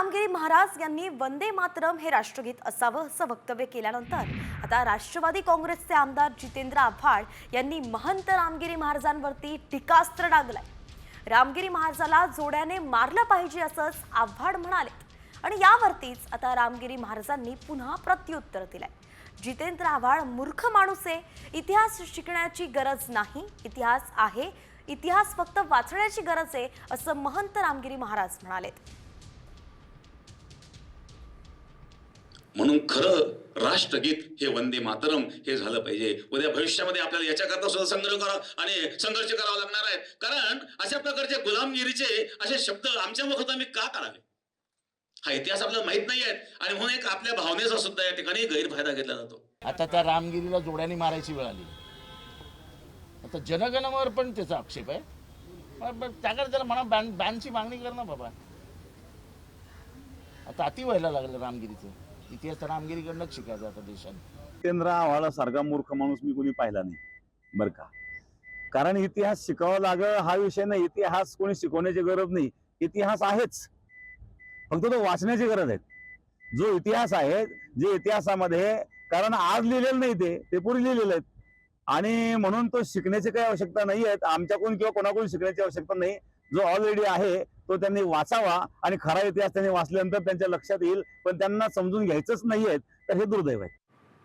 रामगिरी महाराज यांनी वंदे मातरम हे राष्ट्रगीत असावं असं वक्तव्य केल्यानंतर आता राष्ट्रवादी काँग्रेसचे आमदार जितेंद्र आव्हाड यांनी महंत रामगिरी महाराजांवरती टीकास्त्र डागलंय। रामगिरी महाराजाला जोड्याने मारलं पाहिजे असंच आव्हाड म्हणाले आणि यावरतीच आता रामगिरी महाराजांनी पुन्हा प्रत्युत्तर दिलंय। जितेंद्र आव्हाड मूर्ख माणूस आहे, इतिहास शिकण्याची गरज नाही, इतिहास आहे, इतिहास फक्त वाचण्याची गरज आहे असं महंत रामगिरी महाराज म्हणाले। म्हणून खरं राष्ट्रगीत हे वंदे मातरम हे झालं पाहिजे। उद्या भविष्यामध्ये आपल्याला याच्याकरता सुद्धा संघर्ष करावा लागणार आहे, कारण अशा प्रकारचे गुलामगिरीचे असे शब्द आमच्या मुखात आम्ही का करावे? हा इतिहास आपल्याला माहित नाही आहे आणि म्हणून एक आपल्या भावनेचा सुद्धा या ठिकाणी गैरफायदा घेतला जातो। आता त्या रामगिरीला जोड्याने मारायची वेळ आली। आता जनगणवर पण त्याचा आक्षेप आहे, त्याकडे त्याला म्हणा बॅनची मागणी कर ना बाबा। आता अति व्हायला लागलं रामगिरीचं, इतिहास रामगिरीकडनंच शिकायचा आता देशाने। जितेंद्र आव्हाड सारखा मूर्ख माणूस मी कोणी पाहिला नाही बरं का। कारण इतिहास शिकावा लागेल हा विषय नाही, इतिहास कोणी शिकवण्याची गरज नाही, इतिहास आहेच, फक्त तो वाचण्याची गरज आहे। जो इतिहास आहे, जे इतिहासामध्ये कारण आज लिहिलेलं नाही ते पूर्वी लिहिलेलं आहे आणि म्हणून तो शिकण्याची काही आवश्यकता नाही आहे, आमच्याकडून किंवा कोणाकडून शिकण्याची आवश्यकता नाही। जो ऑलरेडी आहे तो त्यांनी वाचावा आणि खरा इतिहास त्यांनी वाचल्यानंतर त्यांच्या लक्षात येईल, पण त्यांना समजून घ्यायचंच नाहीये, तर हे दुर्दैव आहे।